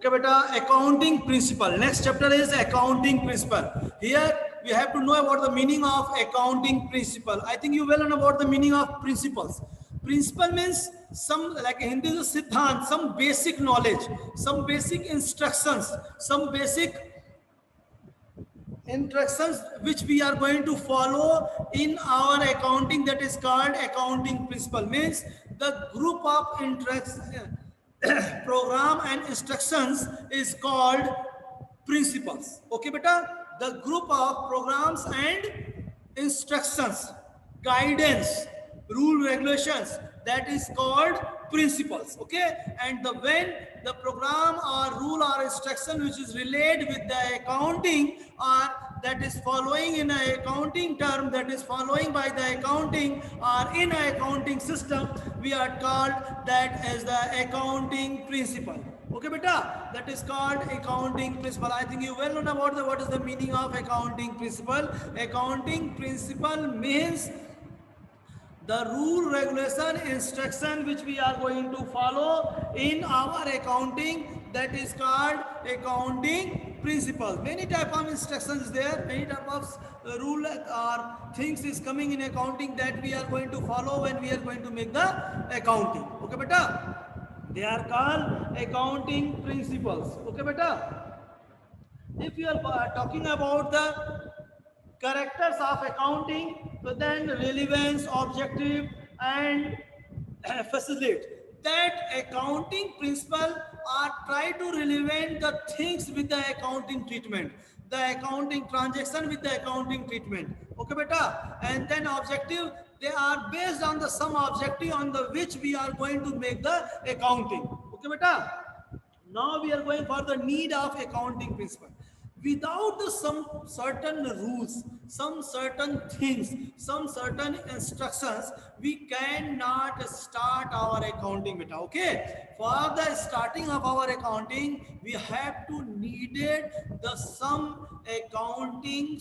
Okay, beta, accounting principle. Next chapter is accounting principle. Here we have to know about the meaning of accounting principle. I think you well know about the meaning of principles. Principle means some, like in Hindi is siddhant, some basic knowledge, some basic instructions, some basic instructions which we are going to follow in our accounting, that is called accounting principle. Means the group of program and instructions is called principles. Okay beta, the group of programs and instructions, guidance, rule, regulations, that is called principles. Okay, and the when the program or rule or instruction which is related with the accounting, or that is following in a accounting term, that is following by the accounting or in a accounting system, we are called that as the accounting principle. Okay beta, that is called accounting principle. I think you well know about the what is the meaning of accounting principle. Accounting principle means the rule, regulation, instruction which we are going to follow in our accounting, that is called accounting principles. Many type of instructions there, many type of rule or things is coming in accounting that we are going to follow when we are going to make the accounting. Okay beta, they are called accounting principles. Okay beta, if you are talking about the characters of accounting, so then relevance, objective, and facilitate. That accounting principle are try to relevant the things with the accounting treatment, the accounting transaction with the accounting treatment. Okay, beta, and then objective. They are based on the some objective on the which we are going to make the accounting. Okay, beta. Now we are going for the need of accounting principle. Without the some certain rules, some certain things, some certain instructions, we cannot start our accounting beta. Okay, for the starting of our accounting, we have to needed the some accounting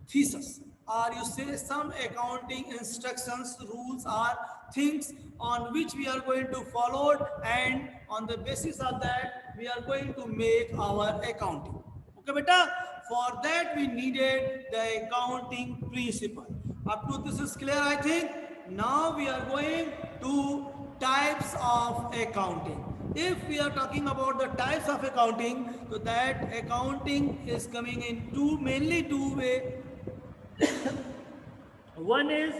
thesis, or you say some accounting instructions, rules, or things on which we are going to follow, and on the basis of that we are going to make our accounting. Okay beta, for that we needed the accounting principle. Up to this is clear, I think. Now we are going to types of accounting. If we are talking about the types of accounting, so that accounting is coming in mainly two way. One is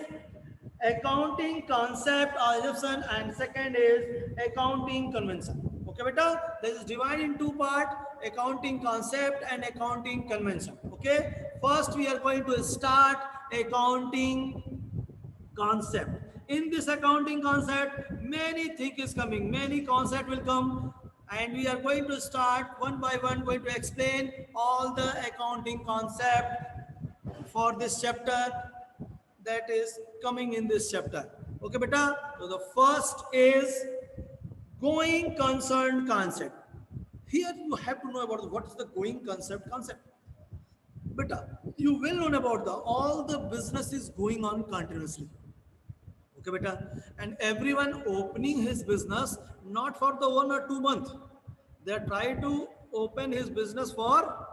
accounting concept or assumption, and second is accounting convention. Okay beta, this is divided in two part, accounting concept and accounting convention. Okay, first we are going to start accounting concept. In this accounting concept, many things is coming, many concept will come, and we are going to start one by one, going to explain all the accounting concept for this chapter that is coming in this chapter. Okay beta, so the first is going concern concept. Here you have to know about what is the going concept. Beta, you will know about the all the business is going on continuously. Okay beta, and everyone opening his business not for the 1 or 2 months. They try to open his business for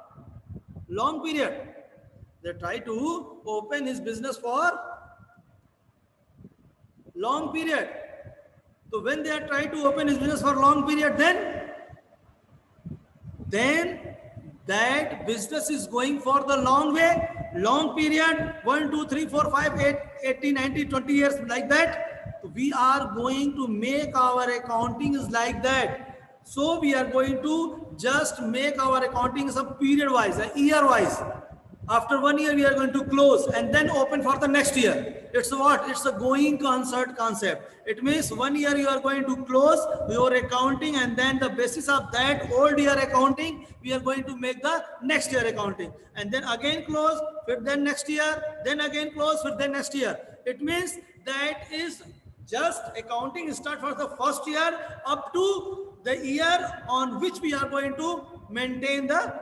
long period. They try to open his business for long period. So when they are trying to open his business for long period, then that business is going for the long way, long period, 1, 2, 3, 4, 5, 8, 80, 90, 20 years, like that. We are going to make our accounting is like that. So we are going to just make our accounting some period wise, year wise. After 1 year, we are going to close and then open for the next year. It's what? It's a going concert concept. It means 1 year you are going to close your accounting, and then the basis of that old year accounting, we are going to make the next year accounting. And then again close, then next year, then again close, then next year. It means that is just accounting start for the first year up to the year on which we are going to maintain the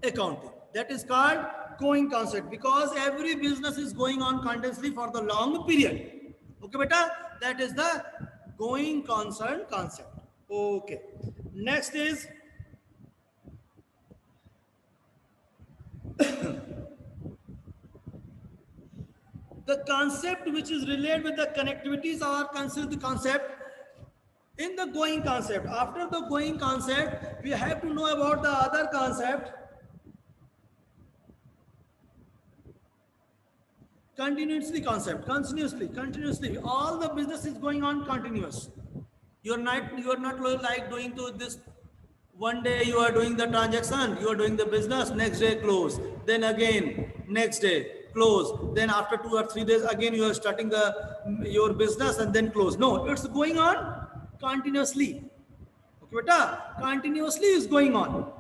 accounting. That is called going concept, because every business is going on continuously for the long period. Okay beta, that is the going concern concept. Okay, Next is the concept which is related with the connectivities are considered the concept in the going concept. After the going concept, we have to know about the other concept, continuously concept. Continuously, all the business is going on continuous. You are not like doing to this. One day you are doing the transaction, you are doing the business, next day close, then again next day close, then after 2 or 3 days again you are starting the your business and then close. No, it's going on continuously. Okay beta, continuously is going on,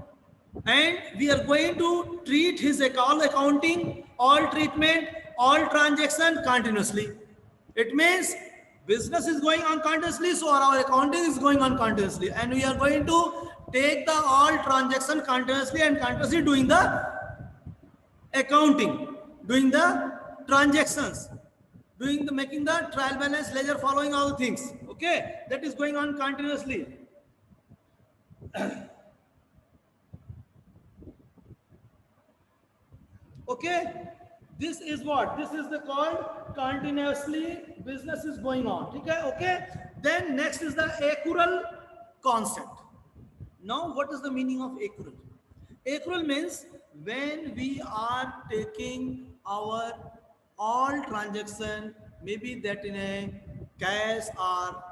and we are going to treat his all accounting, all treatment, all transaction continuously. It means business is going on continuously, so our accounting is going on continuously, and we are going to take the all transaction continuously and continuously doing the accounting, doing the transactions, doing the making the trial balance ledger, following all things. Okay, that is going on continuously. Okay, this is what this is the called continuously business is going on. Okay, okay. Then next is the accrual concept. Now what is the meaning of accrual? Accrual means when we are taking our all transaction, maybe that in a cash or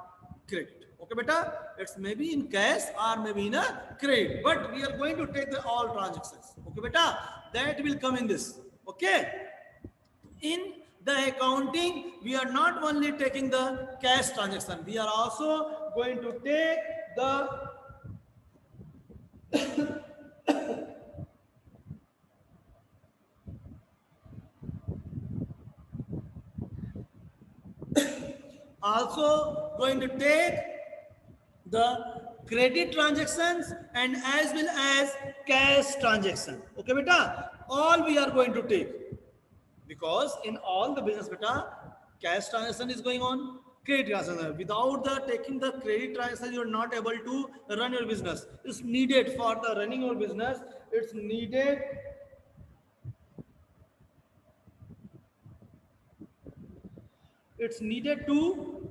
credit. Okay beta, it's maybe in cash or maybe in a credit, but we are going to take the all transactions. Okay beta, that will come in this. Okay, in the accounting we are not only taking the cash transaction, we are also going to take the also going to take the credit transactions and as well as cash transaction. Okay beta, all we are going to take, because in all the business beta, cash transaction is going on, credit transaction. Without the taking the credit transaction, you are not able to run your business. It's needed for the running your business. It's needed to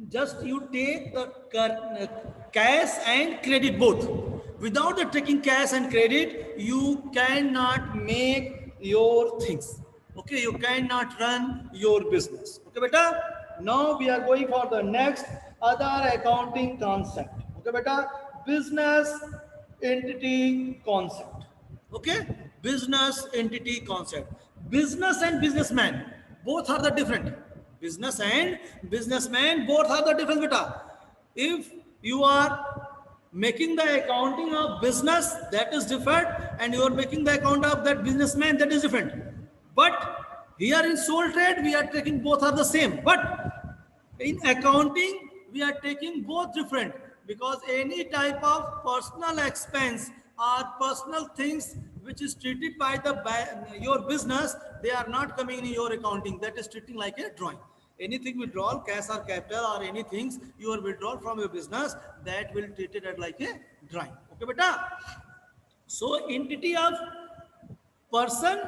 just you take the cash and credit both. Without the taking cash and credit, you cannot make your things. Okay, you cannot run your business. Okay beta, now we are going for the next other accounting concept. Okay beta, business entity concept. Okay, business entity concept. Business and businessman both are the different. Business and businessman both are the different beta. If you are making the accounting of business, that is different, and you are making the account of that businessman, that is different. But here in sole trade we are taking both are the same, but in accounting we are taking both different, because any type of personal expense or personal things which is treated by the your business, they are not coming in your accounting. That is treating like a drawing. Anything withdrawal, cash or capital or anything you are withdrawal from your business, that will treat it as like a drawing. Okay beta, so entity of person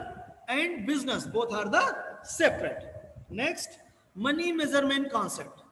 and business both are the separate. Next, money measurement concept.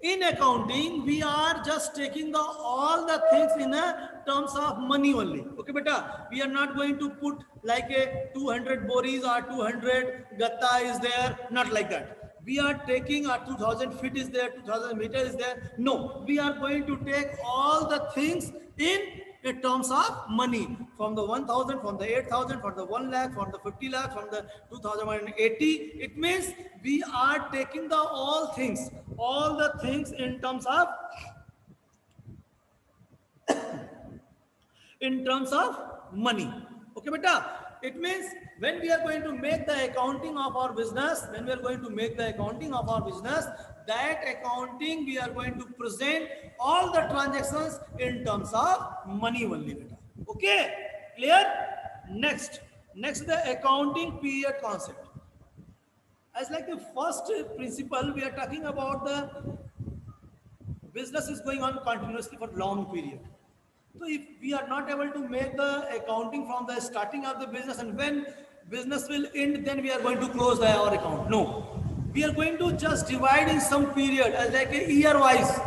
In accounting we are just taking the all the things in a terms of money only. Okay beta, we are not going to put like a 200 boris or 200 gatta is there, not like that. We are taking our 2000 feet is there, 2000 meter is there. No, we are going to take all the things in terms of money, from the 1000, from the 8000, from the 1 lakh, from the 50 lakh, from the 2080. It means we are taking the all the things in terms of money. Okay beta, it means when we are going to make the accounting of our business, that accounting we are going to present all the transactions in terms of money only beta. Okay, clear? Next the accounting period concept. As like the first principle, we are talking about the business is going on continuously for long period. So if we are not able to make the accounting from the starting of the business and when business will end, then we are going to close our account. No, we are going to just divide in some period as like a year wise.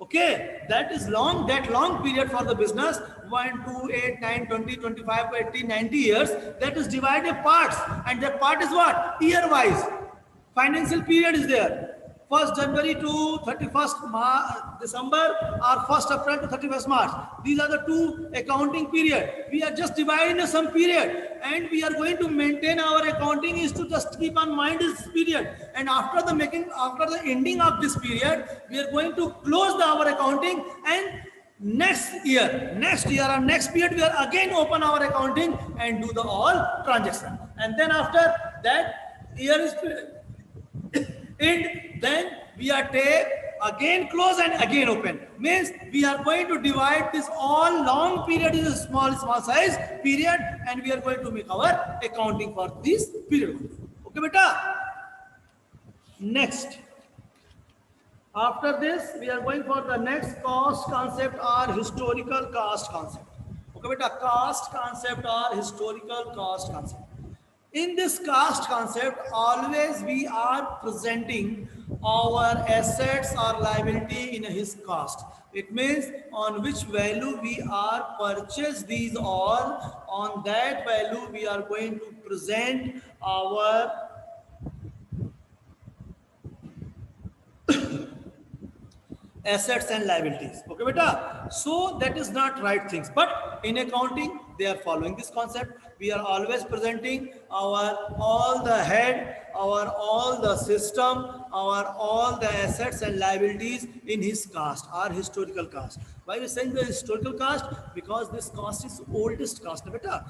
Okay, that is long, that long period for the business, 1, 2, 8, 9, 20, 25, 80, 90 years, that is divided parts, and that part is what? Year wise. Financial period is there. 1st January to 31st December or 1st April to 31st March. These are the two accounting period. We are just dividing some period and we are going to maintain our accounting is to just keep on mind this period. And after the ending of this period, we are going to close our accounting and next year or next period, we are again open our accounting and do the all transaction. And then after that year is end, then we are take again close and again open. Means we are going to divide this all long period in a small size period and we are going to make our accounting for this period. Okay, beta. Next. After this, we are going for the next cost concept or historical cost concept. Okay, beta. Cost concept or historical cost concept. In this cost concept, always we are presenting our assets or liability in his cost. It means on which value we are purchased these all, on that value we are going to present our assets and liabilities. Okay, beta. So that is not right things. But in accounting, they are following this concept. We are always presenting our all the head, our all the system, our all the assets and liabilities in his cost, our historical cost. Why we saying the historical cost? Because this cost is oldest cost. Beta.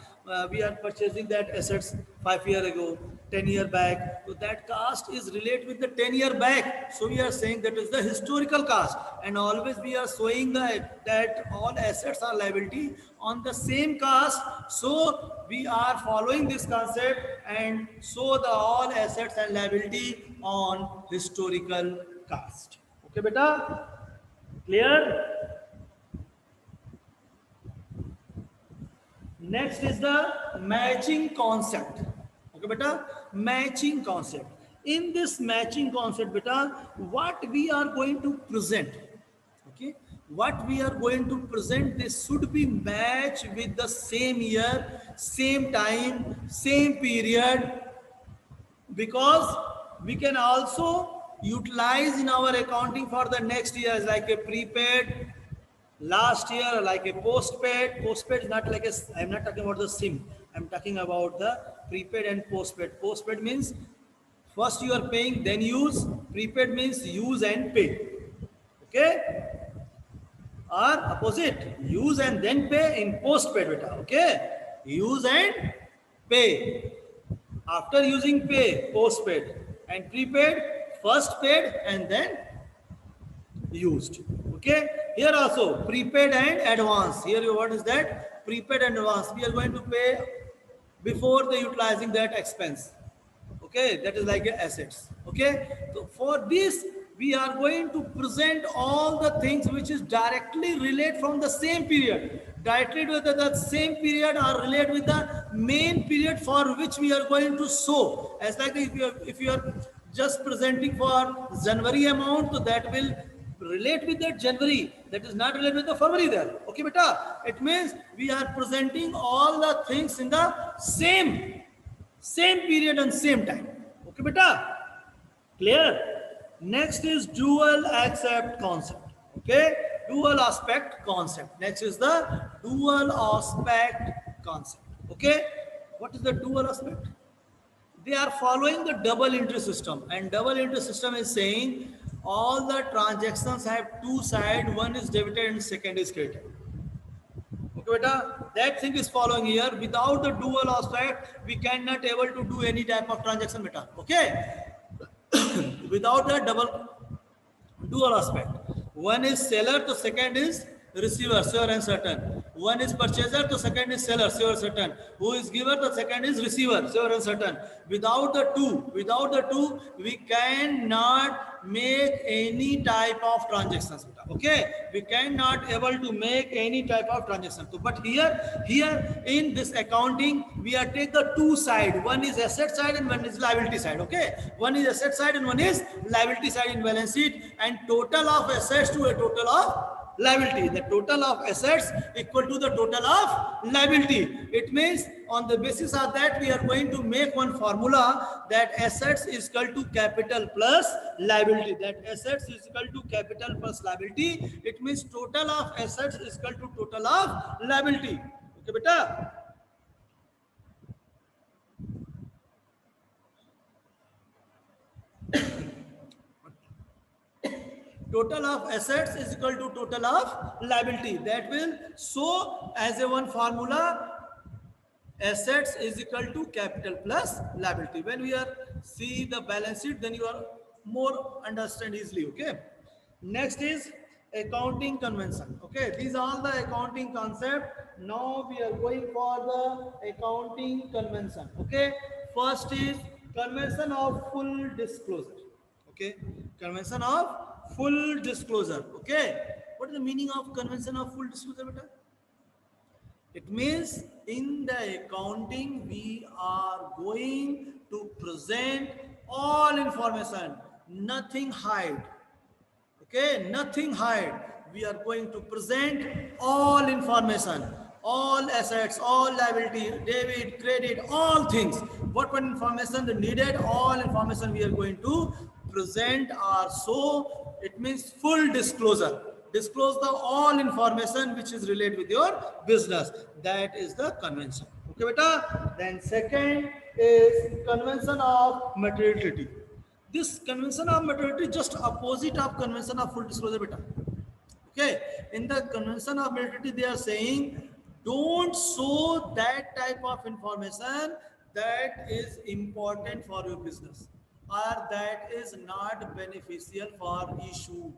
We are purchasing that assets 5 years ago, 10 years back. So that cost is related with the 10 years back. So we are saying that is the historical cost. And always we are showing that all assets are liability on the same cost. So we are following this concept and show the all assets and liability on historical cost. Okay, beta? Clear? Next is the matching concept. Okay, beta? Matching concept. In this matching concept, beta, what we are going to present, okay, what we are going to present, this should be matched with the same year, same time, same period, because we can also utilize in our accounting for the next year as like a prepaid, last year like a postpaid. Postpaid is not like a, I'm not talking about the SIM, I'm talking about the prepaid and postpaid. Postpaid means first you are paying, then use. Prepaid means use and pay. Okay? Or opposite, use and then pay in postpaid, beta. Okay? Use and pay. After using, pay, postpaid. And prepaid, first paid and then used. Okay? Here also, prepaid and advance. Here what is that? Prepaid and advance. We are going to pay before the utilizing that expense. Okay, that is like assets. Okay, so for this we are going to present all the things which is directly related from the same period, directly with the same period or relate with the main period for which we are going to show. As like if you are just presenting for January amount, so that will relate with that January, that is not related with the February there. Okay, beta. It means we are presenting all the things in the same period and same time. Okay, beta? Clear? Next is dual aspect concept. Okay, dual aspect concept. Next is the dual aspect concept. Okay, what is the dual aspect? They are following the double entry system, and double entry system is saying all the transactions have two sides, one is debited and second is credited. Okay, beta, that thing is following here. Without the dual aspect, we cannot able to do any type of transaction, beta. Okay, without the dual aspect, one is seller, the second is receiver, sure and certain. One is purchaser, the second is seller, sure and certain. Who is giver, the second is receiver, sure and certain. Without the two, we cannot make any type of transactions. Okay, we cannot able to make any type of transaction. So, but here in this accounting, we are take the two side. One is asset side and one is liability side. Okay, one is asset side and one is liability side in balance sheet, and total of assets to a total of liability. The total of assets equal to the total of liability. It means on the basis of that we are going to make one formula that assets is equal to capital plus liability. That assets is equal to capital plus liability. It means total of assets is equal to total of liability. Okay, beta. Total of assets is equal to total of liability. That will show as a one formula, assets is equal to capital plus liability. When we are see the balance sheet, then you are more understand easily. Okay, next is accounting convention. Okay, these are all the accounting concept. Now we are going for the accounting convention. Okay, first is convention of full disclosure. Okay, convention of full disclosure. Okay, what is the meaning of convention of full disclosure, beta? It means in the accounting, we are going to present all information, nothing hide. Okay, nothing hide. We are going to present all information, all assets, all liability, debit, credit, all things. What information needed, all information we are going to present are so. It means full disclosure. Disclose the all information which is related with your business. That is the convention. Okay, beta. Then second is convention of materiality. This convention of materiality just opposite of convention of full disclosure, beta. Okay, in the convention of materiality, they are saying don't show that type of information that is important for your business or that is not beneficial for issue.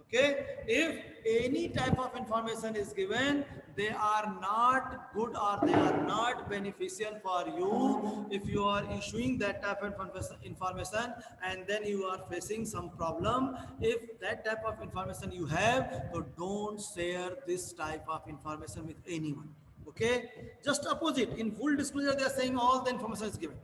Okay, if any type of information is given, they are not good or they are not beneficial for you. If you are issuing that type of information and then you are facing some problem, if that type of information you have, so don't share this type of information with anyone. Okay, just opposite. In full disclosure, they are saying all the information is given,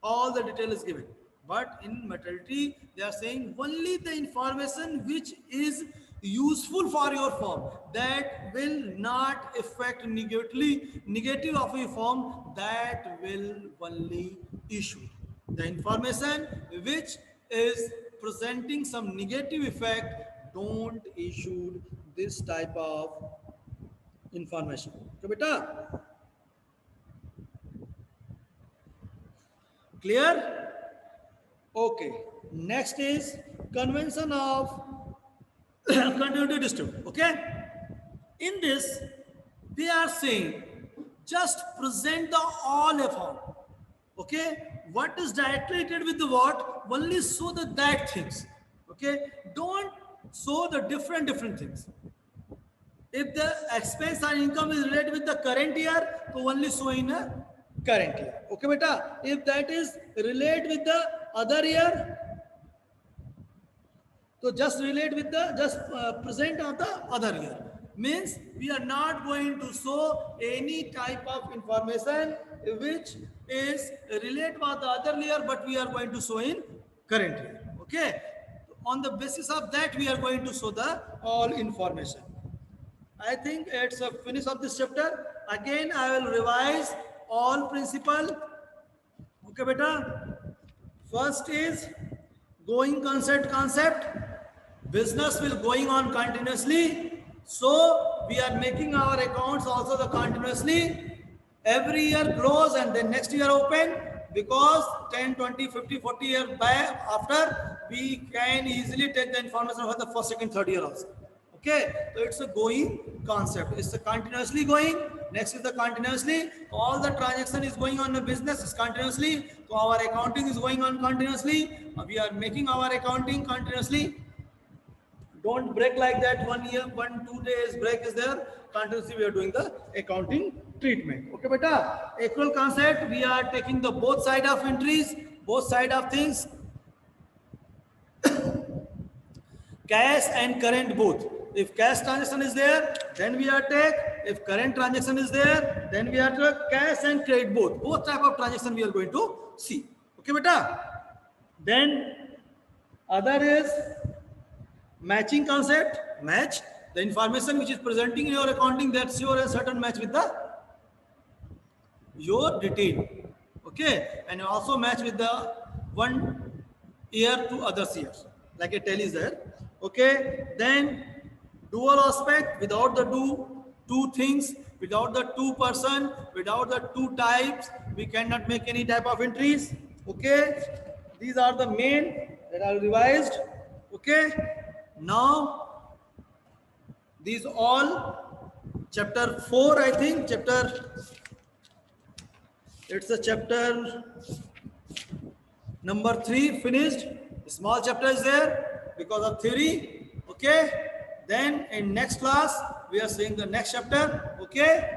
all the detail is given. But in materiality, they are saying only the information which is useful for your firm, that will not affect negative of your firm, that will only issue. The information which is presenting some negative effect, don't issue this type of information. Okay, beta? Clear? Okay. Next is convention of continuity dispute. Okay. In this, they are saying just present the all effort. Okay. What is directly related with the what? Only show the that things. Okay. Don't show the different things. If the expense or income is related with the current year, so only show in a current year. Okay, beta. If that is related with the other year, so just relate with the present of the other year. Means we are not going to show any type of information which is related with the other year, but we are going to show in current year. Okay. On the basis of that, we are going to show the all information. I think it's a finish of this chapter. Again, I will revise all principle. Okay, beta. First is going concept. Business will going on continuously. So we are making our accounts also the continuously. Every year close and then next year open, because 10, 20, 50, 40 years back after, we can easily take the information for the first, second, third year also. Okay, so it's a going concept. It's a continuously going. Next is the continuously. All the transaction is going on the business is continuously. So our accounting is going on continuously. We are making our accounting continuously. Don't break like that. 1 year, 1-2 days break is there. Continuously we are doing the accounting treatment. Okay, beta. Accrual concept. We are taking the both side of entries, both side of things. cash and current both. If cash transaction is there, then we are take. If current transaction is there, then we are take cash and credit both. Both type of transaction we are going to see. Okay, beta. Then other is matching concept. Match the information which is presenting in your accounting, that's your a certain match with the your detail. Okay, and also match with the one year to other years, like a tell is there. Okay, then dual aspect, without the two things, without the two person, without the two types, we cannot make any type of entries. Okay, these are the main that are revised. Okay, now these all chapter 4, I think it's a chapter number 3 finished. Small chapter is there because of theory. Okay, then in next class we are seeing the next chapter. Okay.